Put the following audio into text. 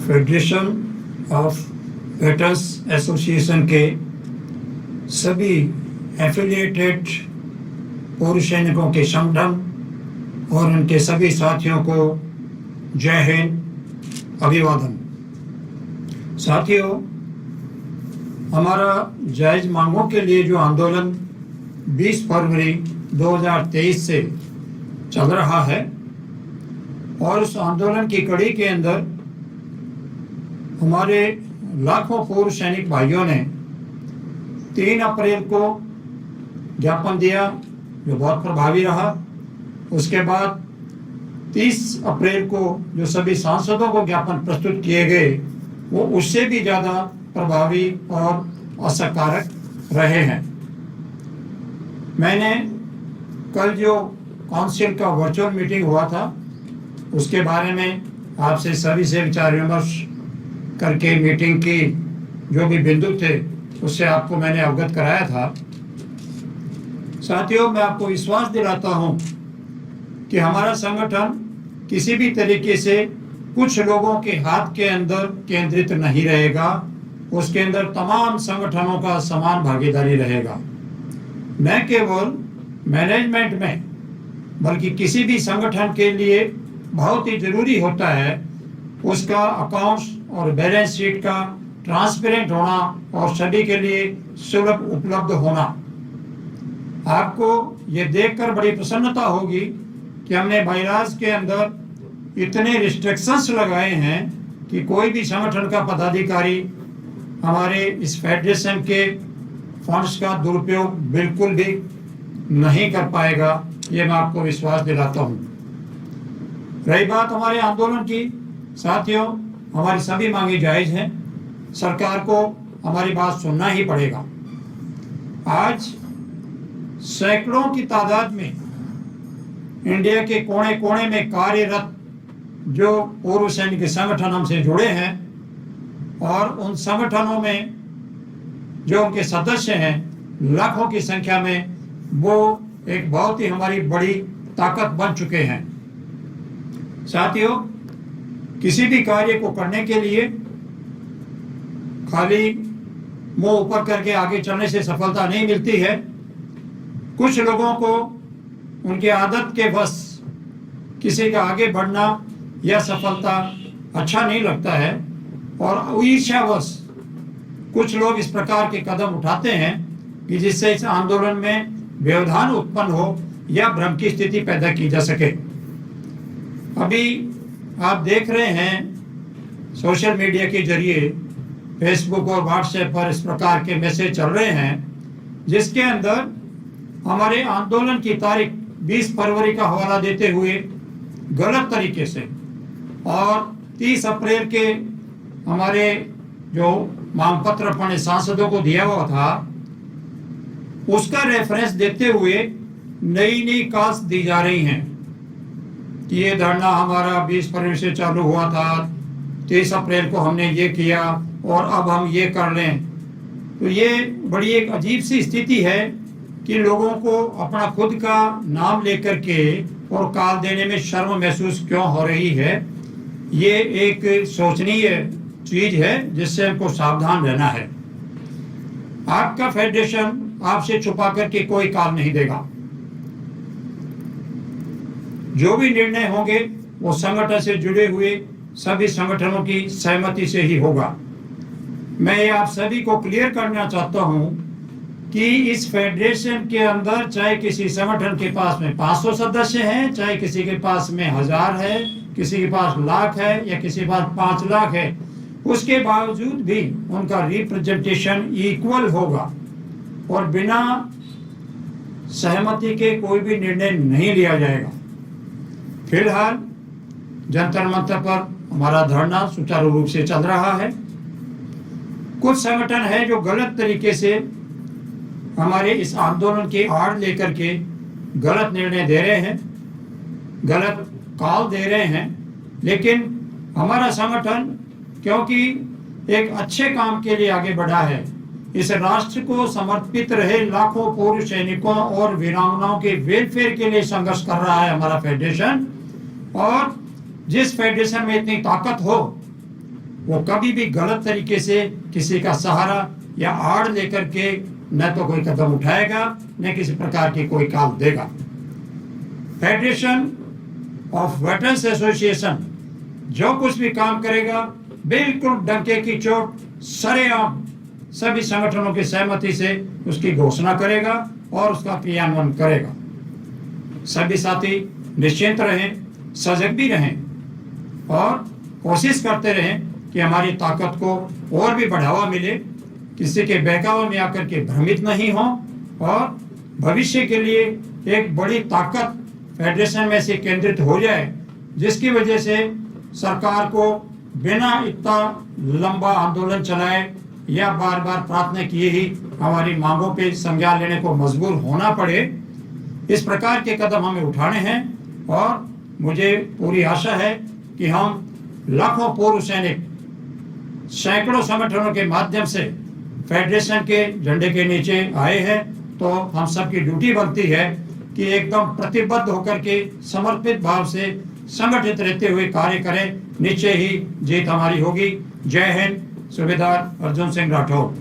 Federation of waiters association के सभी affiliated पूर्व सैनिकों के संगठन और उनके सभी साथियों को जय हिंद, अभिवादन। साथियों, हमारा जायज़ मांगों के लिए जो आंदोलन 20 फरवरी 2023 से चल रहा है और उस आंदोलन की कड़ी के अंदर हमारे लाखों पूर्व सैनिक भाइयों ने 3 अप्रैल को ज्ञापन दिया, जो बहुत प्रभावी रहा। उसके बाद 30 अप्रैल को जो सभी सांसदों को ज्ञापन प्रस्तुत किए गए वो उससे भी ज़्यादा प्रभावी और असरकारक रहे हैं। मैंने कल जो काउंसिल का वर्चुअल मीटिंग हुआ था उसके बारे में आपसे सभी से विचार विमर्श करके मीटिंग की जो भी बिंदु थे उससे आपको मैंने अवगत कराया था। साथियों, मैं आपको विश्वास दिलाता हूं कि हमारा संगठन किसी भी तरीके से कुछ लोगों के हाथ के अंदर केंद्रित नहीं रहेगा। उसके अंदर तमाम संगठनों का समान भागीदारी रहेगा। न केवल मैनेजमेंट में बल्कि किसी भी संगठन के लिए बहुत ही जरूरी होता है उसका अकाउंट्स और बैलेंस शीट का ट्रांसपेरेंट होना और सभी के लिए सुलभ उपलब्ध होना। आपको ये देखकर बड़ी प्रसन्नता होगी कि हमने बाईलाज के अंदर इतने रिस्ट्रिक्शंस लगाए हैं कि कोई भी संगठन का पदाधिकारी हमारे इस फेडरेशन के फंड्स का दुरुपयोग बिल्कुल भी नहीं कर पाएगा। ये मैं आपको विश्वास दिलाता हूँ। रही बात हमारे आंदोलन की, साथियों, हमारी सभी मांगे जायज़ हैं। सरकार को हमारी बात सुनना ही पड़ेगा। आज सैकड़ों की तादाद में इंडिया के कोने कोने में कार्यरत जो पूर्व सैनिक संगठन हमसे जुड़े हैं और उन संगठनों में जो उनके सदस्य हैं लाखों की संख्या में, वो एक बहुत ही हमारी बड़ी ताकत बन चुके हैं। साथियों, किसी भी कार्य को करने के लिए खाली मुंह ऊपर करके आगे चलने से सफलता नहीं मिलती है। कुछ लोगों को उनकी आदत के बस किसी का आगे बढ़ना या सफलता अच्छा नहीं लगता है और ईर्ष्यावश कुछ लोग इस प्रकार के कदम उठाते हैं कि जिससे इस आंदोलन में व्यवधान उत्पन्न हो या भ्रम की स्थिति पैदा की जा सके। अभी आप देख रहे हैं सोशल मीडिया के जरिए फेसबुक और व्हाट्सएप पर इस प्रकार के मैसेज चल रहे हैं जिसके अंदर हमारे आंदोलन की तारीख 20 फरवरी का हवाला देते हुए गलत तरीके से और 30 अप्रैल के हमारे जो मांग पत्र अपने सांसदों को दिया हुआ था उसका रेफरेंस देते हुए नई नई कास्ट दी जा रही हैं कि ये धरना हमारा 20 फरवरी से चालू हुआ था, 30 अप्रैल को हमने ये किया और अब हम ये कर लें। तो ये बड़ी एक अजीब सी स्थिति है कि लोगों को अपना खुद का नाम लेकर के और काल देने में शर्म महसूस क्यों हो रही है। ये एक सोचनीय चीज है जिससे हमको सावधान रहना है। आपका फेडरेशन आपसे छुपा करके कोई काम नहीं देगा। जो भी निर्णय होंगे वो संगठन से जुड़े हुए सभी संगठनों की सहमति से ही होगा। मैं ये आप सभी को क्लियर करना चाहता हूं कि इस फेडरेशन के अंदर चाहे किसी संगठन के पास में 500 सदस्य हैं, चाहे किसी के पास में 1000 है, किसी के पास लाख है या किसी के पास 5 लाख है, उसके बावजूद भी उनका रिप्रेजेंटेशन इक्वल होगा और बिना सहमति के कोई भी निर्णय नहीं लिया जाएगा। फिलहाल जंतर मंतर पर हमारा धरना सुचारू रूप से चल रहा है। कुछ संगठन है जो गलत तरीके से हमारे इस आंदोलन की आड़ लेकर के गलत निर्णय दे रहे हैं, गलत कॉल दे रहे हैं, लेकिन हमारा संगठन क्योंकि एक अच्छे काम के लिए आगे बढ़ा है, इस राष्ट्र को समर्पित रहे लाखों पूर्व सैनिकों और वीरांगनाओं के वेलफेयर के लिए संघर्ष कर रहा है हमारा फेडरेशन। और जिस फेडरेशन में इतनी ताकत हो वो कभी भी गलत तरीके से किसी का सहारा या आड़ लेकर के न तो कोई कदम उठाएगा न किसी प्रकार की कोई काम देगा। फेडरेशन ऑफ वेटरन्स एसोसिएशन जो कुछ भी काम करेगा बिल्कुल डंके की चोट सरेआम सभी संगठनों की सहमति से उसकी घोषणा करेगा और उसका क्रियान्वयन करेगा। सभी साथी निश्चिंत रहें, सजग भी रहें और कोशिश करते रहें कि हमारी ताकत को और भी बढ़ावा मिले, किसी के बहकावे में आकर के भ्रमित नहीं हो और भविष्य के लिए एक बड़ी ताकत फेडरेशन में से केंद्रित हो जाए, जिसकी वजह से सरकार को बिना इतना लंबा आंदोलन चलाए या बार बार प्रार्थना किए ही हमारी मांगों पे संज्ञान लेने को मजबूर होना पड़े। इस प्रकार के कदम हमें उठाने हैं और मुझे पूरी आशा है कि हम लाखों पूर्व सैनिक सैकड़ों संगठनों के माध्यम से फेडरेशन के झंडे के नीचे आए हैं, तो हम सबकी ड्यूटी बनती है कि एकदम प्रतिबद्ध होकर के समर्पित भाव से संगठित रहते हुए कार्य करें। निश्चय ही जीत हमारी होगी। जय हिंद। सूबेदार अर्जुन सिंह राठौर।